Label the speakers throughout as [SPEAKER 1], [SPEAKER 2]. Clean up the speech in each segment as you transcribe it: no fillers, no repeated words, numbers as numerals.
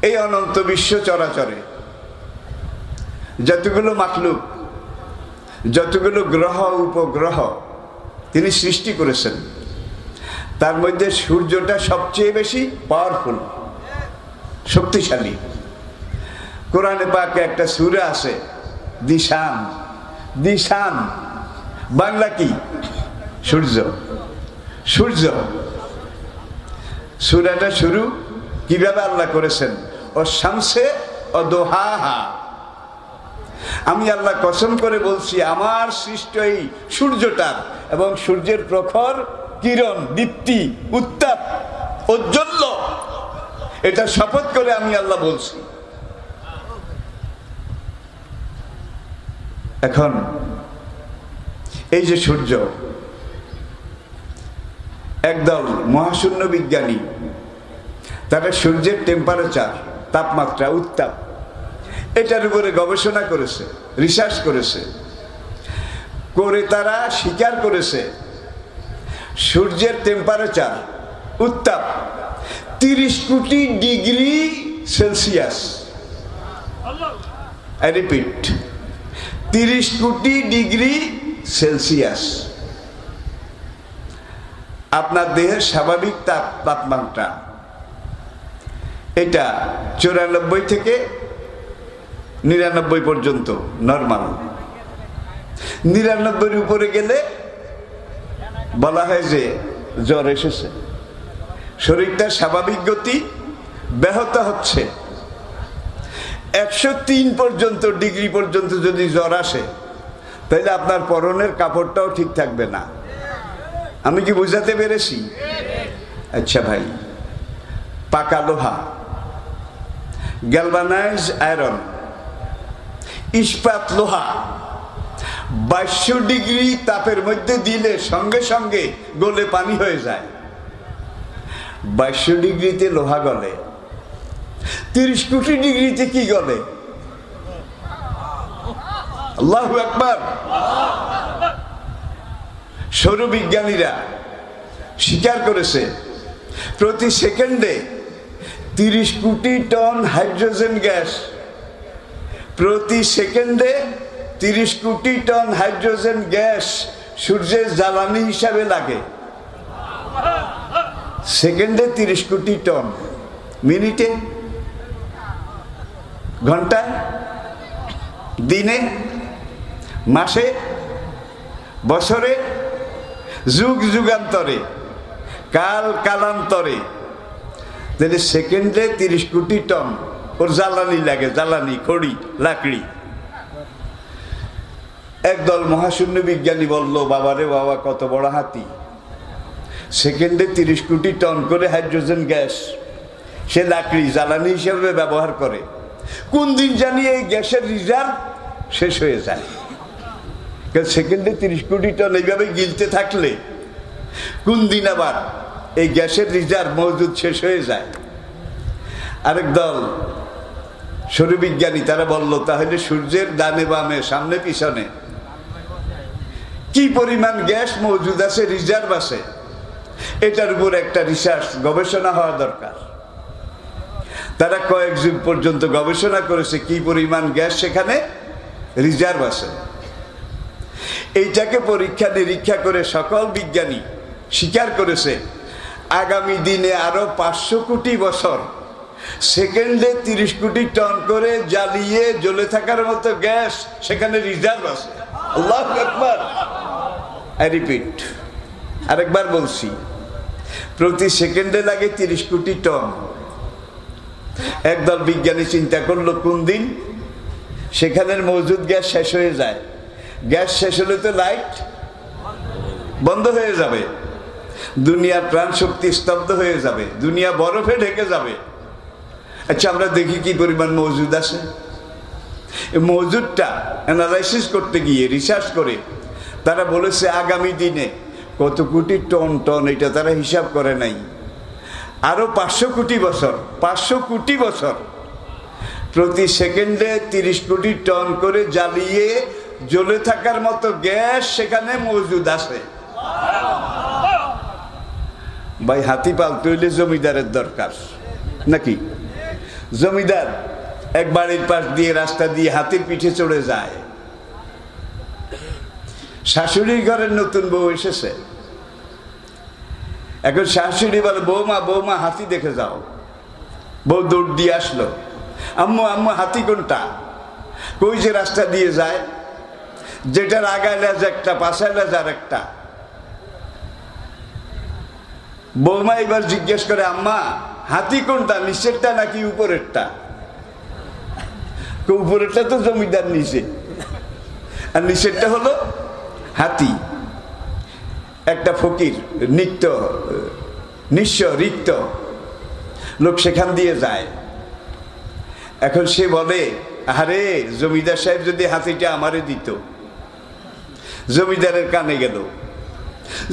[SPEAKER 1] এই অনন্ত বিশ্ব চরাচরে যতগুলো মাখলুক, যতগুলো গ্রহ উপগ্রহ তিনি সৃষ্টি করেছেন, তার মধ্যে সূর্যটা সবচেয়ে বেশি পাওয়ারফুল, শক্তিশালী। কোরআনে পাকে একটা সূরা আছে দিশান। দিশান বাংলা কি? সূর্য। সূর্য। সূরাটা শুরু কিভাবে আল্লাহ করেছেন? ও শামসে ও দোহাহা। আমি আল্লাহ কসম করে বলছি, আমার সৃষ্ট এই সূর্যটার এবং সূর্যের প্রখর কিরণ, দীপ্তি, উত্তাপ, ঔজ্জ্বল্য, এটা শপথ করে আমি আল্লাহ বলছি। এখন এই যে সূর্য, একদল মহাশূন্য বিজ্ঞানী তারা সূর্যের টেম্পারেচার, তাপমাত্রা, উত্তাপ, এটার উপরে গবেষণা করেছে, রিসার্চ করেছে, করে তারা স্বীকার করেছে সূর্যের টেম্পারেচার, উত্তাপ 30 কোটি ডিগ্রি সেলসিয়াস। আই রিপিট, 30 কোটি ডিগ্রি সেলসিয়াস। আপনার দেহের স্বাভাবিক তাপমাত্রা এটা 94 থেকে 99 পর্যন্ত নরমাল। 99-এর উপরে গেলে বলা হয় যে জ্বর এসেছে, শরীরটা স্বাভাবিক গতি ব্যাহত হচ্ছে। 103 পর্যন্ত ডিগ্রি পর্যন্ত যদি জ্বর আসে, তাহলে আপনার পরনের কাপড়টাও ঠিক থাকবে না। আমি কি বুঝাতে পেরেছি? আচ্ছা ভাই, পাকা লোহা, গ্যালভানাইজ আয়রন, ইস্পাত লোহা 2200 ডিগ্রি তাপের মধ্যে দিলে সঙ্গে সঙ্গে গলে পানি হয়ে যায়। 2200 ডিগ্রিতে লোহা গলে, 30 কোটি ডিগ্রিতে কি গলে? আল্লাহু আকবার। সৌরবিজ্ঞানীরা স্বীকার করেছে প্রতি সেকেন্ডে 30 কোটি টন হাইড্রোজেন গ্যাস, প্রতি সেকেন্ডে 30 কোটি টন হাইড্রোজেন গ্যাস সূর্যের জ্বালানি হিসাবে লাগে। সেকেন্ডে 30 কোটি টন, মিনিটে, ঘন্টায়, দিনে, মাসে, বছরে, যুগ যুগান্তরে, কাল কালান্তরে, তাহলে সেকেন্ডে 30 কোটি টন ওর জ্বালানি লাগে, জ্বালানি, খড়ি, লাকড়ি। একদল মহাশূন্য বিজ্ঞানী বলল, বাবারে বাবা, কত বড় হাতি, সেকেন্ডে 30 কোটি টন করে হাইড্রোজেন গ্যাস সে লাকড়ি জ্বালানি হিসেবে ব্যবহার করে। কোন দিন জানি এই গ্যাসের রিজার্ভ শেষ হয়ে যায়। সেকেন্ডে 30 কোটি টন এইভাবে গিলতে থাকলে কোন দিন আবার এই গ্যাসের রিজার্ভ মজুদ শেষ হয়ে যায়। আরেক দল সৌরবিজ্ঞানী তারা বলল, তাহলে সূর্যের ডানে বামে, সামনে পিছনে কি পরিমাণ গ্যাস মজুদ আছে, রিজার্ভ আছে, এটার উপর একটা রিসার্চ, গবেষণা হওয়া দরকার। তারা কয়েক যুগ পর্যন্ত গবেষণা করেছে কি পরিমাণ গ্যাস সেখানে রিজার্ভ আছে। এইটাকে পরীক্ষা নিরীক্ষা করে সকল বিজ্ঞানী স্বীকার করেছে আগামী দিনে আরো 500 কোটি বছর সেকেন্ডে 30 কোটি টন করে জ্বালিয়ে জ্বলে থাকার মতো গ্যাস সেখানে রিজার্ভ আছে। আল্লাহু আকবার। আই রিপিট, আরেকবার বলছি, প্রতি সেকেন্ডে লাগে 30 কোটি টন। একদল বিজ্ঞানী চিন্তা করলো কোন দিন সেখানের মজুদ গ্যাস শেষ হয়ে যায়। গ্যাস শেষ হলে তো লাইট বন্ধ হয়ে যাবে, দুনিয়ার প্রাণ শক্তি স্তব্ধ হয়ে যাবে, দুনিয়া বরফে ঢেকে যাবে। আচ্ছা, আমরা দেখি কি পরিমাণ মজুদ আছে। এই মজুদটা অ্যানালাইসিস করতে গিয়ে, রিসার্চ করে তারা বলেছে আগামী দিনে কত কোটি টন টন, এটা তারা হিসাব করে নাই। আরো 500 কোটি বছর, 500 কোটি বছর প্রতি সেকেন্ডে 30 কোটি টন করে জ্বালিয়ে জ্বলে থাকার মতো গ্যাস সেখানে মজুদ আছে। ভাই, হাতি পালতে হইলে জমিদারের দরকার নাকি? জমিদার এক বাড়ির পাশ দিয়ে রাস্তা দিয়ে হাতির পিঠে চড়ে যায়। শাশুড়ির ঘরের নতুন বউ এসেছে। এখন শাশুড়ি বলে, বৌমা বৌমা হাতি দেখে যাও। বউ দৌড় দিয়ে আসলো, আম্মু আম্মু হাতি কোনটা? কই যে রাস্তা দিয়ে যায়, যেটার আগায় লেজ একটা পাশায় লেজ আর একটা। বৌমা এবার জিজ্ঞেস করে, আম্মা হাতি কোনটা, নিচেরটা নাকি উপরেরটা? উপরেরটা তো জমিদার নিচে, আর নিচেরটা হলো হাতি। একটা ফকির নিঃস্ব রিক্ত লোক সেখান দিয়ে যায়। এখন সে বলে, আরে জমিদার সাহেব যদি হাতিটা আমারে দিত। জমিদারের কানে গেল।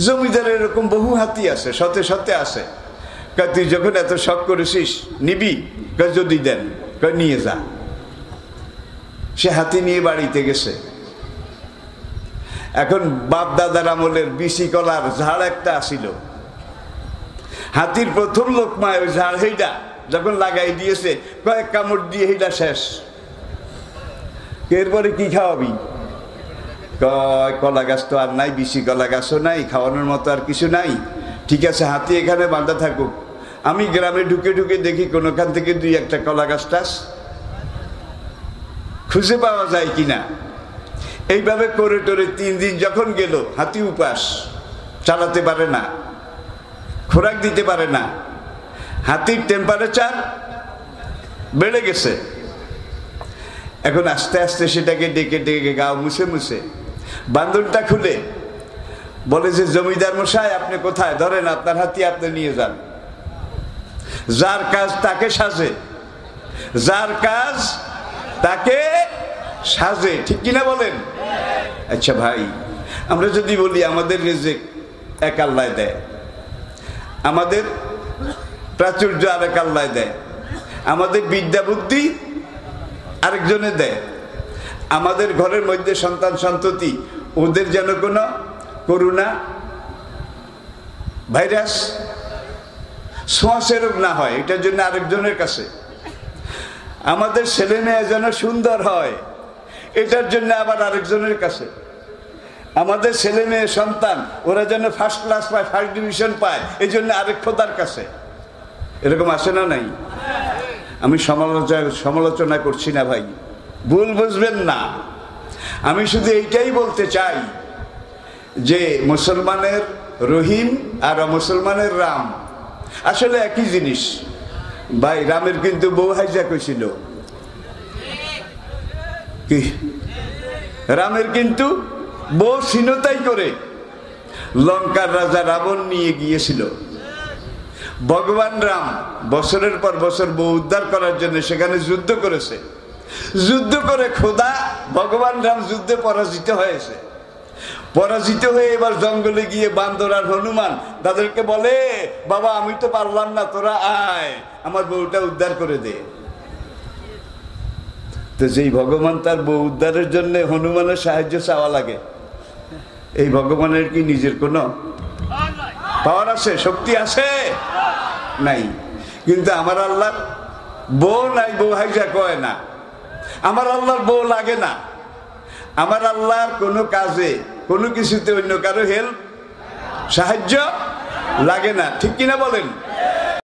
[SPEAKER 1] জমিদারের এরকম বহু হাতি আছে, শতে শতে আছে। তুই যখন এত শখ করেছিস নিবি? যদি দেন, নিয়ে যা। সে হাতি নিয়ে বাড়িতে গেছে। এখন বাপ দাদার আমলের বিসি কলার ঝাড় একটা আসিল। হাতির প্রথম লোকমায় ওই ঝাড় হেইডা যখন লাগাই দিয়েছে, কয়েক কামড় দিয়ে হেইডা শেষ। এরপরে কি খাওয়াবি? কলা গাছ তো আর নাই, বিসি কলা গাছও নাই, খাওয়ানোর মতো আর কিছু নাই। ঠিক আছে, হাতি এখানে বাঁধা থাকুক, আমি গ্রামে ঢুকে ঢুকে দেখি কোনোখান থেকে দুই একটা কলা গাছ টাছ খুঁজে পাওয়া যায় কিনা। এইভাবে করে টোরে 3 দিন যখন গেল, হাতি উপাস, চালাতে পারে না, খোরাক দিতে পারে না। হাতির টেম্পারেচার বেড়ে গেছে। এখন আস্তে আস্তে সেটাকে ডেকে ডেকে গা মুছে মুছে বান্ধনটা খুলে বলে যে, জমিদার মশাই আপনি কোথায়? ধরেন আপনার হাতি, আপনি নিয়ে যান। যার কাজ তাকে সাজে, যার কাজ তাকে সাজে, ঠিক কিনা বলেন? আচ্ছা ভাই, আমরা যদি বলি আমাদের রিজিক এক আল্লাহ দেয়, আমাদের প্রাচুর্য আরেক আল্লাহ দেয়, আমাদের বিদ্যা বুদ্ধি আরেকজনে দেয়, আমাদের ঘরের মধ্যে সন্তান সন্ততি ওদের যেন কোনো করোনা ভাইরাস ছোঁয়াচে রোগ না হয়, এটার জন্য আরেকজনের কাছে, আমাদের ছেলে মেয়ে যেন সুন্দর হয়, এটার জন্য আবার আরেকজনের কাছে, আমাদের ছেলে মেয়ে সন্তান ওরা যেন ফার্স্ট ক্লাস পায়, ফার্স্ট ডিভিশন পায়, এই জন্য আরেক খোদার কাছে। এরকম আসে না? নাই? আমি সমালোচনা করছি না ভাই, ভুল বুঝবেন না। আমি শুধু এইটাই বলতে চাই যে মুসলমানের রহিম আর মুসলমানের রাম আসলে একই জিনিস ভাই। রামের কিন্তু বউ হাইজা কইছিল কি? রামের কিন্তু বউ ছিনতাই করে লঙ্কার রাজা রাবণ নিয়ে গিয়েছিল। ভগবান রাম বছরের পর বছর বউ উদ্ধার করার জন্য সেখানে যুদ্ধ করেছে। যুদ্ধ করে খোদা ভগবান রাম যুদ্ধে পরাজিত হয়েছে। পরাজিত হয়ে এবার জঙ্গলে গিয়ে বান্দর আর হনুমান তাদেরকে বলে, বাবা আমি তো পারলাম না, তোরা আয় আমার বউটা উদ্ধার করে দে। তো যেই ভগবান তার বউ উদ্ধারের জন্য হনুমানের সাহায্য চাওয়া লাগে, এই ভগবানের কি নিজের কোনো পাওয়ার আছে, শক্তি আছে? নাই। কিন্তু আমার আল্লাহর বউ নাই, বউ হাইজা কয় না। আমার আল্লাহর বউ লাগে না। আমার আল্লাহর কোনো কাজে কোনো কিছুতে অন্য কারো হেল্প সাহায্য লাগে না, ঠিক কিনা বলেন?